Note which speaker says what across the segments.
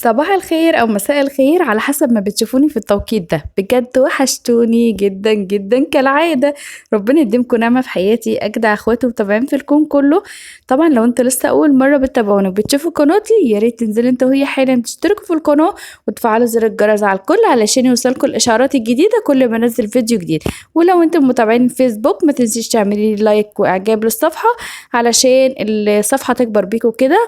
Speaker 1: صباح الخير أو مساء الخير على حسب ما بتشوفوني في التوقيت ده. بجد وحشتوني جدا جدا كالعادة. ربنا يديمكم نعمة في حياتي، أجدع اخوات ومتابعين في الكون كله. طبعا لو انتوا لسه أول مرة بتتابعوني وبتشوفوا قناتي، ياريت تنزلوا انتوا وهي حالا تشتركوا في القناة وتفعلوا زر الجرس على الكل علشان يوصلكوا الإشعارات الجديدة كل ما انزل فيديو جديد. ولو انتوا متابعين فيسبوك ما تنسيش تعملي لايك وإعجاب للصفحة علشان الصفحة تكبر بيكوا كده.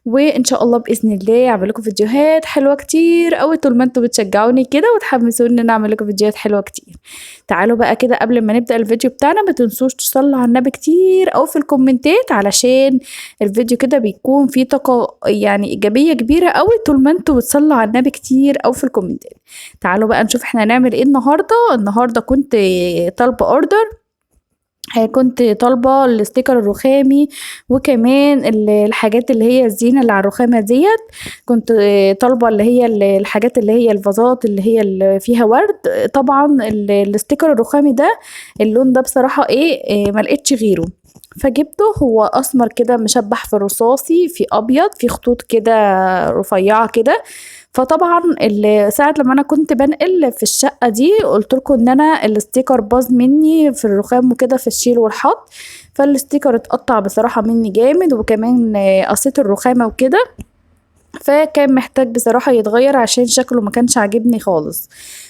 Speaker 1: وان شاء الله باذن الله اعمل لكم فيديوهات حلوه كتير قوي طول ما انتوا بتشجعوني كده وتحمسوني ان انا اعمل لكم فيديوهات حلوه كتير. تعالوا بقى كده قبل ما نبدا الفيديو بتاعنا ما تنسوش تصلوا على النبي كتير او في الكومنتات علشان الفيديو كده بيكون فيه طاقه يعني ايجابيه كبيره قوي طول ما انتوا بتصلوا على النبي كتير او في الكومنتات. تعالوا بقى نشوف احنا هنعمل ايه النهارده كنت طالبه اوردر. كنت طالبة الستيكر الرخامي وكمان الحاجات اللي هي الزينة اللي على الرخامة ديت. كنت طالبة اللي هي الحاجات اللي هي الفازات اللي هي اللي فيها ورد. طبعا الستيكر الرخامي ده اللون ده بصراحة ملقتش غيره، فجبته. هو اسمر كده مشبح في الرصاصي في ابيض في خطوط كده رفيعة كده. فطبعا ساعة لما انا كنت بنقل في الشقة دي قلت لكم ان انا الستيكر باظ مني في الرخام وكده في الشيل والحط. فالستيكر اتقطع بصراحة مني جامد وكمان قصيت الرخامة وكده. فكان محتاج بصراحة يتغير عشان شكله ما كانش عاجبني خالص.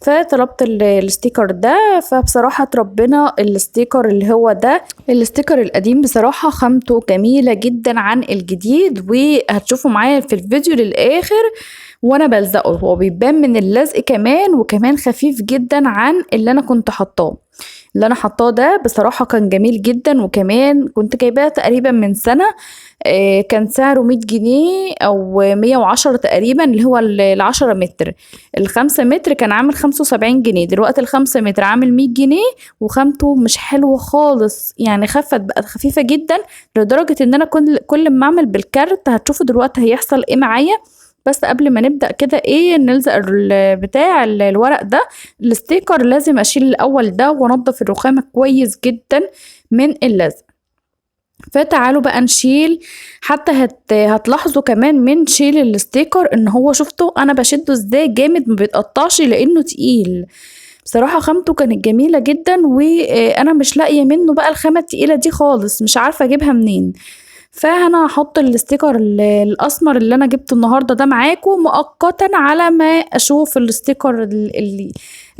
Speaker 1: فطلبت الستيكر ده. فبصراحة ربنا الستيكر اللي هو ده الستيكر القديم بصراحة خامته جميلة جدا عن الجديد، وهتشوفوا معايا في الفيديو للآخر وانا بلزقه. هو بيبان من اللزق كمان وكمان خفيف جدا عن اللي انا كنت حطاه. اللي انا حطاه ده بصراحة كان جميل جدا وكمان كنت جايباه تقريبا من سنة. كان سعره 100 جنيه او 110 تقريبا اللي هو ال10 متر. ال5 متر كان عامل 75 جنيه، دلوقتي ال5 متر عامل 100 جنيه. وخامته مش حلوة خالص، يعني بقت خفيفة جدا لدرجة ان انا كل ما اعمل بالكارت هتشوفوا دلوقتي هيحصل ايه معايا. بس قبل ما نبدأ كده نلزق بتاع الورق ده الستيكر، لازم اشيل الاول ده وانضف الرخامة كويس جدا من اللزق. فتعالوا بقى نشيل. حتى هتلاحظوا كمان من شيل الستيكر ان هو شفتوا انا بشده ازاي جامد ما بيتقطعش لانه تقيل. بصراحة خامته كانت جميلة جدا وانا مش لاقية منه بقى الخامة التقيلة دي خالص، مش عارفة اجيبها منين. فانا هحط الستيكر الاسمر اللي انا جبته النهارده ده معاكم مؤقتا على ما اشوف الستيكر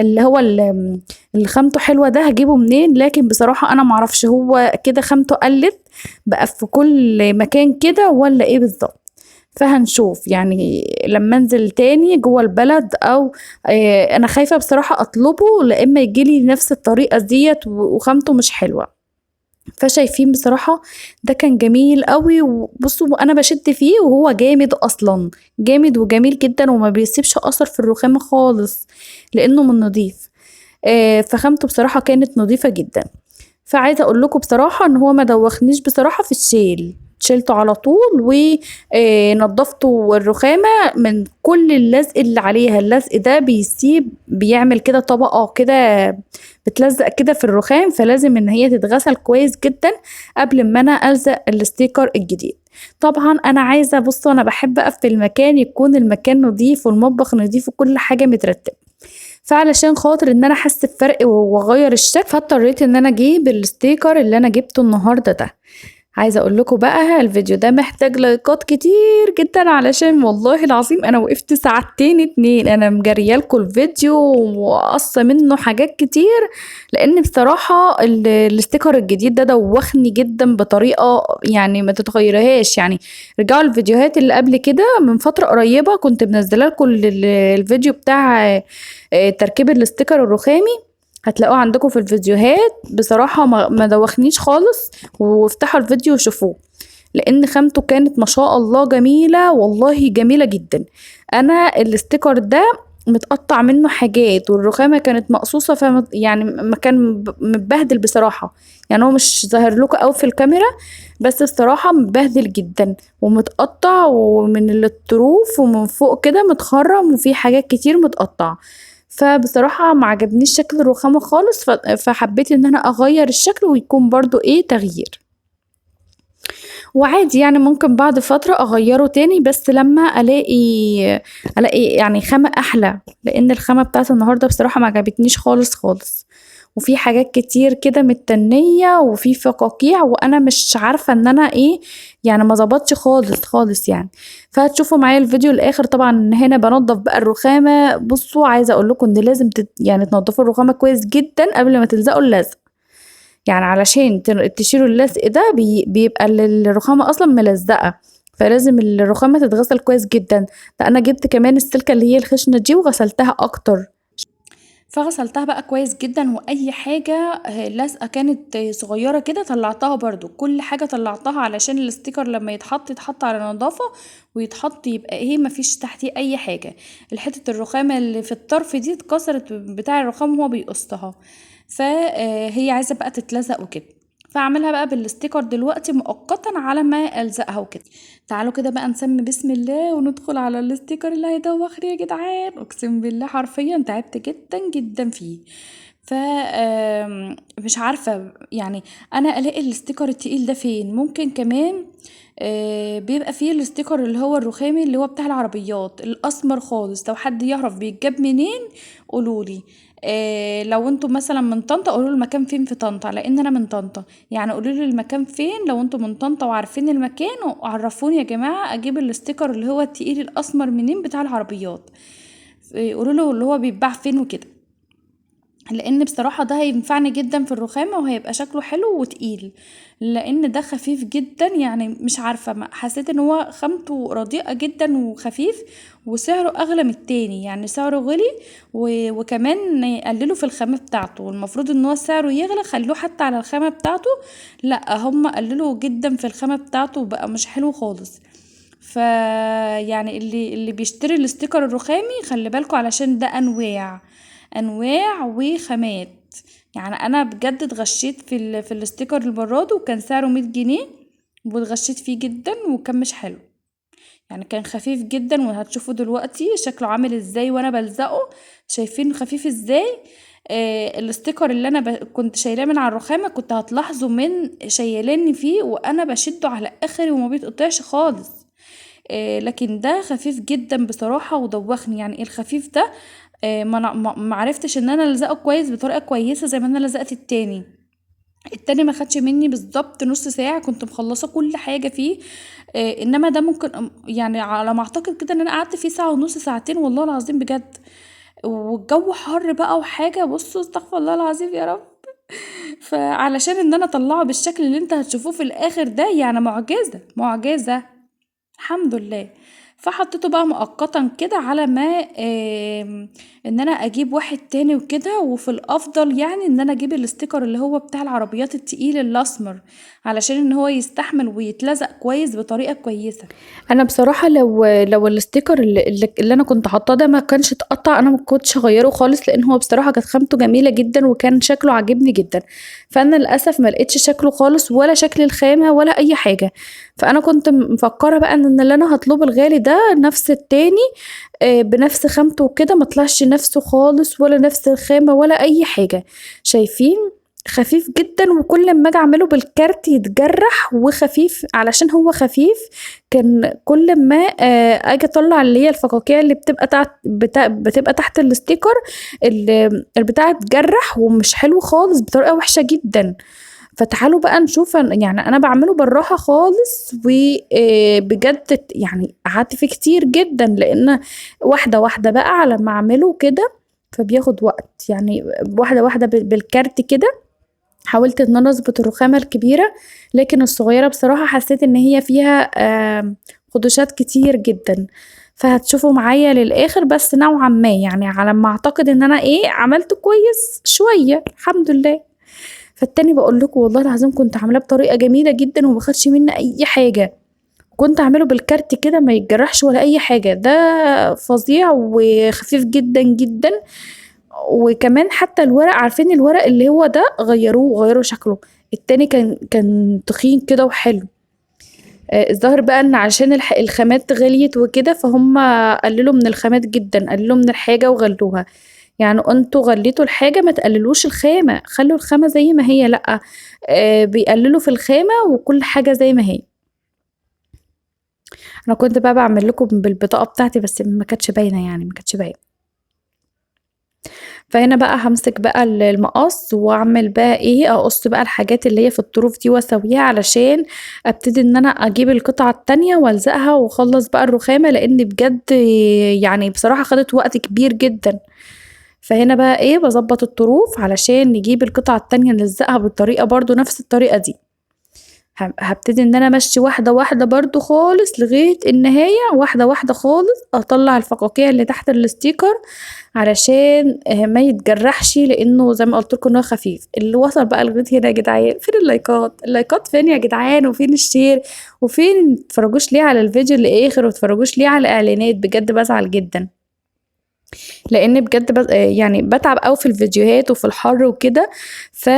Speaker 1: اللي هو اللي خامته حلوه ده هجيبه منين. لكن بصراحه انا معرفش هو كده خامته قلت بقى في كل مكان كده ولا ايه بالظبط. فهنشوف يعني لما انزل تاني جوه البلد او انا خايفه بصراحه اطلبه لاما يجيلي نفس الطريقه ديت وخامته مش حلوه. فشايفين بصراحة ده كان جميل قوي. وبصوا انا بشد فيه وهو جامد اصلا، جامد وجميل جدا وما بيسيبش اثر في الرخامة خالص لانه من نضيف. فخامته بصراحة كانت نظيفة جدا. فعايزة اقول لكم بصراحة ان هو ما دوخنيش بصراحة في الشيل، شيلته على طول ونضفته الرخامة من كل اللزق اللي عليها. اللزق ده بيعمل كده طبقة كده بتلزق كده في الرخام، فلازم ان هي تتغسل كويس جدا قبل ما انا الزق الستيكر الجديد. طبعا انا عايزة بصوا انا بحب اقفل المكان يكون المكان نظيف والمطبخ نظيف وكل حاجة مترتبة. فعلشان خاطر ان انا احس بفرق واغير الشكل فاضطريت ان انا اجيب الستيكر اللي انا جبته النهارده ده. عايزه اقول لكم بقى الفيديو ده محتاج لايكات كتير جدا علشان والله العظيم انا وقفت ساعتين 2 انا مجريالكم الفيديو وقصه منه حاجات كتير. لان بصراحه الستيكر الجديد ده دوخني جدا بطريقه يعني ما تتغيرهاش. يعني رجعوا الفيديوهات اللي قبل كده من فتره قريبه كنت منزله لكم الفيديو بتاع تركيب الستيكر الرخامي، هتلاقوه عندكم في الفيديوهات. بصراحة ما دوخنيش خالص وافتحوا الفيديو وشوفوه لان خامته كانت ما شاء الله جميلة، والله جميلة جدا. انا الستيكر ده متقطع منه حاجات والرخامة كانت مقصوصة يعني مكان متبهدل بصراحة. يعني هو مش ظاهر لكم قوي في الكاميرا بس بصراحة متبهدل جدا ومتقطع ومن الطروف ومن فوق كده متخرم وفي حاجات كتير متقطع. فبصراحة ما عجبنيش شكل الرخامة خالص فحبيت ان انا اغير الشكل ويكون برضو تغيير. وعادي يعني ممكن بعد فترة أغيّره تاني بس لمّا ألاقي يعني خامة أحلى، لإن الخامة بتاعة النهارده بصراحة ما عجبتنيش خالص، خالص، وفي حاجات كتير كده متّنية وفي فقاقيع وأنا مش عارفة إن أنا يعني ما ضبطش خالص، خالص يعني. فهتشوفوا معايا الفيديو للآخر طبعًا هنا بانضّف بقى الرخامة، بُصّوا عايزة أقول لكم إن لازم يعني تنضّفوا الرخامة كويس جدًا قبل ما تلزقوا اللزق. يعني علشان تشيلوا اللزق ده بيبقى الرخامة أصلًا ملزقة، فلازم الرخامة تتغسل كويس جدًا، ده أنا جبت كمان السلكة اللي هي الخشنة دي وغسلتها أكتر. فغسلتها بقى كويس جدًا وأي حاجة لازقة كانت صغيرة كده طلّعتها برضه، كل حاجة طلّعتها علشان الsticker لمّا يتحط على نضافة ويتحط يبقى ما فيش تحتيه أي حاجة، الحتة الرخامة اللي في الطرف دي اتكسرت بتاع الرخام وهو بيقصها، هي عايزة بقى تتلزق وكده، فاعملها بقى بالsticker دلوقتي مؤقتًا على ما ألزقها وكده. تعالوا كده بقى نسمي بسم الله وندخل على الsticker اللي هيدوخني يا جدعان، أقسم بالله حرفيًا تعبت جدًا، جدًا فيه. ف مش عارفة يعني أنا ألاقي الsticker التقيل ده فين؟ ممكن كمان بيبقى في الsticker اللي هو الرخامي اللي هو بتاع العربيات الأسمر خالص، لو حد يعرف بيتجاب منين قولوا لي. لو أنتم مثلًا من طنطا قولوا لي المكان فين في طنطا، لإن أنا من طنطا، يعني قولوا لي المكان فين لو أنتم من طنطا وعارفين المكان وعرّفوني يا جماعة أجيب الsticker اللي هو التقيل الأسمر منين بتاع العربيات، قولوا له اللي هو بيتباع فين وكده. لأن بصراحة ده هينفعني جدًا في الرخامة وهيبقى شكله حلو وتقيل، لأن ده خفيف جدًا يعني مش عارفة حسيت إن هو خامته رديئة جدًا وخفيف وسعره أغلى من التاني، يعني سعره غِلي وكمان قللوا في الخامة بتاعته، والمفروض إن هو سعره يغلى خلّوه حتى على الخامة بتاعته، لأ هُم قللوا جدًا في الخامة بتاعته وبقى مش حلو خالص. يعني اللي بيشتري الsticker الرخامي خلّي بالكم علشان ده أنواع وخامات، يعني أنا بجد اتغشيت في الsticker المرة دي وكان سعره 100 جنيه واتغشيت فيه جدًا وكان مش حلو، يعني كان خفيف جدًا وهتشوفوا دلوقتي شكله عامل إزاي وأنا بالزقه، شايفين خفيف إزاي؟ الsticker اللي أنا كنت شايلاه من على الرخامة كنت هتلاحظوا من شيلاني فيه وأنا باشده على آخري وما بيتقطعش خالص. لكن ده خفيف جدًا بصراحة ودوّخني، يعني الخفيف ده ما عرفتش إن أنا ألزقه كويس بطريقة كويسة زي ما أنا لزقت التاني ما خدش مني بالضبط نُص ساعة كنت مخلّصة كل حاجة فيه، إنما ده ممكن يعني على ما أعتقد كده إن أنا قعدت فيه ساعة ونُص ساعتين والله العظيم بجد، والجو حَر بقى وحاجة بُصّوا استغفر الله العظيم يا رب، فعلشان إن أنا أطلّعه بالشكل اللي أنتم هتشوفوه في الآخر ده يعني معجزة، معجزة. الحمد لله. فحطيته بقى مؤقتًا كده على ما إن أنا أجيب واحد تاني وكده، وفي الأفضل يعني إن أنا أجيب الsticker اللي هو بتاع العربيات التقيل الأسمر، علشان إن هو يستحمل ويتلزق كويس بطريقة كويسة. أنا بصراحة لو الsticker اللي أنا كنت حاطاه ده ما كانش اتقطع أنا ما كنتش هاغيّره خالص، لإن هو بصراحة كانت خامته جميلة جدًا وكان شكله عاجبني جدًا، فأنا للأسف ما لقيتش شكله خالص ولا شكل الخامة ولا أي حاجة. فأنا كنت مفكرة بقى إن اللي أنا هاطلبه الغالي ده نفس التاني بنفس خامته وكده ما طلعش نفسه خالص ولا نفس الخامة ولا أي حاجة، شايفين؟ خفيف جدًا وكل أمّا آجي أعمله بالكارت يتجرح وخفيف علشان هو خفيف كان كل أمّا آجي أطلّع اللي هي الفقاقيع اللي بتبقى بتبقى تحت الsticker البتاع اتجرح ومش حلو خالص بطريقة وحشة جدًا. فتعالوا بقى نشوف يعني أنا باعمله بالراحة خالص بجد يعني قعدت فيه كتير جدًا، لإن واحدة، واحدة بقى على ما أعمله كده، فبياخد وقت، يعني واحدة، واحدة بالكارت كده، حاولت إن أنا أضبط الرخامة الكبيرة، لكن الصغيرة بصراحة حسيت إن هي فيها خدوشات كتير جدًا، فهتشوفوا معايا للآخر بس نوعًا ما يعني على ما أعتقد إن أنا عملت كويس شوية الحمد لله. فالتاني باقول لكم والله العظيم كنت عاملاه بطريقة جميلة جدًا وما خدش منّي أي حاجة، كنت أعمله بالكارت كده ما يتجرحش ولا أي حاجة، ده فظيع وخفيف جدًا، جدًا، وكمان حتى الورق عارفين الورق اللي هو ده غيّروا شكله، التاني كان تخين كده وحلو، الظاهر بقى إن عشان الخامات غليت وكده فهُم قلّلوا من الخامات جدًا، قلّلوا من الحاجة وغلّوها. يعني أنتم غليتوا الحاجة ما تقللوش الخامة، خلّوا الخامة زي ما هي لأ، بيقللوا في الخامة وكل حاجة زي ما هي. انا كنت بقى بعمل لكم بالبطاقه بتاعتي بس ما كانتش باينه، يعني ما كانتش باينه. فهنا بقى همسك بقى المقص واعمل بقى ايه، اقص بقى الحاجات اللي هي في الطروف دي واسويها علشان ابتدي ان انا اجيب القطعه التانية والزقها واخلص بقى الرخامه، لان بجد يعني بصراحه خدت وقت كبير جدا. فهنا بقى ايه بظبط الطروف علشان نجيب القطعه التانية نلزقها بالطريقه برضو نفس الطريقه دي. هابتدي إن أنا أمشّي واحدة، واحدة برضه خالص لغاية النهاية، واحدة، واحدة خالص، أطلّع الفقاقيع اللي تحت الsticker علشان ما يتجرّحش، لإنه زي ما قُلت لكم إن هو خفيف. اللي وصل بقى لغاية هنا يا جدعان، فين اللايكات؟ اللايكات فين يا جدعان وفين الshare وفين ما تتفرّجوش ليه على الفيديو للآخر وما تتفرّجوش ليه على الإعلانات، بجد بازعل جدًا. لان بجد يعني بتعب قوي في الفيديوهات وفي الحر وكده. ف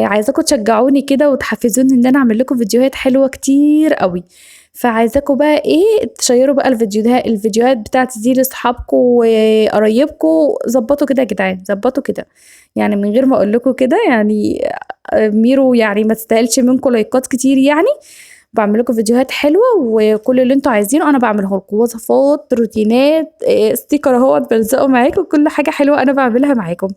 Speaker 1: عايزاكم تشجعوني كده وتحفزوني ان انا اعمل لكم فيديوهات حلوه كتير قوي. فعايزاكم بقى ايه تشيروا بقى الفيديوهات بتاعتي دي لاصحابكم وقرايبكم. ظبطوا كده يا جدعان، ظبطوا كده، يعني من غير ما اقول لكم كده يعني. ميرو يعني ما تستاهلش منكم لايكات كتير يعني. باعمل لكم فيديوهات حلوة وكل اللي انتم عايزينه انا بعمله لكم، وصفات، روتينات، ستيكر اهوت بلزقه معاكم، كل حاجة حلوة انا بعملها معاكم.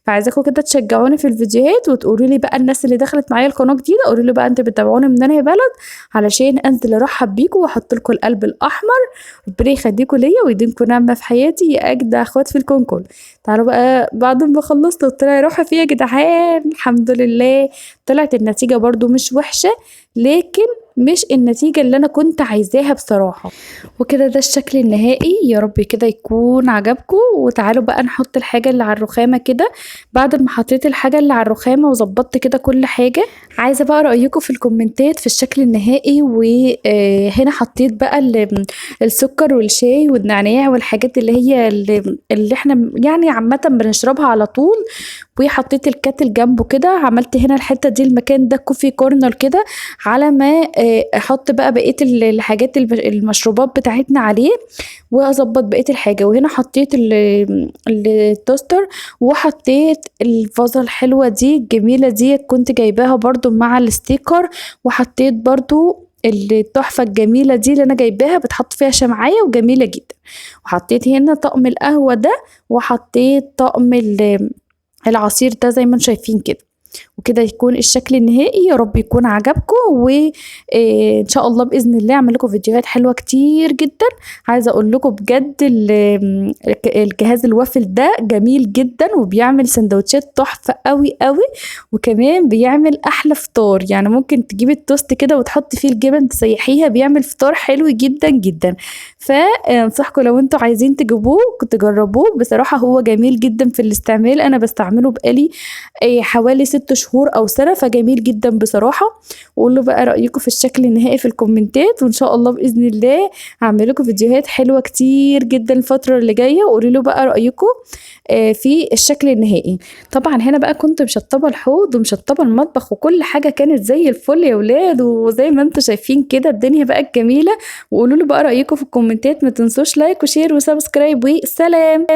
Speaker 1: فعايزاكم كده تشجعوني في الفيديوهات وتقولوا لي بقى الناس اللي دخلت معايا القناة جديدة، قولوا لي بقى انتوا بتتابعوني من انهي بلد علشان انزل ارحب بيكم واحط لكم القلب الاحمر. ربنا يخليكم ليا ويديمكم نعمة في حياتي يا اجدع اخوات في الكون كله. تعالوا بقى بعد ما خلصت طلع روحي فيا يا جدعان الحمد لله. طلعت النتيجة برضو مش وحشة، لكن مش النتيجة اللي أنا كنت عايزاها بصراحة. وكده ده الشكل النهائي، يا رب كده يكون عجبكم. وتعالوا بقى نحط الحاجة اللي على الرخامة كده. بعد ما حطيت الحاجة اللي على الرخامة وظبطت كده كل حاجة، عايزة بقى رأيكم في الكومنتات في الشكل النهائي. وهنا حطيت بقى السكر والشاي والنعناع والحاجات اللي هي اللي احنا يعني عامة بنشربها على طول. وحطيت الكاتل جنبه كده، عملت هنا الحتة دي المكان ده كوفي كورنر كده، على ما احط بقى بقية الحاجات المشروبات بتاعتنا عليه واظبط بقية الحاجة. وهنا حطيت التوستر، وحطيت الفازة الحلوة دي الجميلة دي كنت جايباها برضو مع الستيكر. وحطيت برضو التحفة الجميلة دي اللي انا جايباها بتحط فيها شمعية وجميلة جدا. وحطيت هنا طقم القهوة ده، وحطيت طقم العصير ده زي ما انتم شايفين كده. وكده يكون الشكل النهائي، يا رب يكون عجبكم. وان شاء الله باذن الله اعمل لكم فيديوهات حلوه كتير جدا. عايزه اقول لكم بجد الجهاز الوافل ده جميل جدا وبيعمل سندوتشات تحفه قوي قوي. وكمان بيعمل احلى فطار، يعني ممكن تجيبي التوست كده وتحط فيه الجبن تسيحيها، بيعمل فطار حلو جدا جدا. فانصحكم لو انتوا عايزين تجيبوه تجربوه، بصراحه هو جميل جدا في الاستعمال. انا بستعمله بقالي حوالي 6 شهور او سنة، فجميل جدا بصراحة. وقولوا بقى رأيكم في الشكل النهائي في الكومنتات، وان شاء الله بإذن الله هعمل لكم فيديوهات حلوة كتير جدا الفترة اللي جاية. وقولوا له بقى رأيكم في الشكل النهائي. طبعا هنا بقى كنت مشطبة الحوض ومشطبة المطبخ وكل حاجة كانت زي الفل يا ولاد، وزي ما انتم شايفين كده الدنيا بقت جميلة. وقولوا له بقى رأيكم في الكومنتات، ما تنسوش لايك وشير وسبسكرايب، والسلام.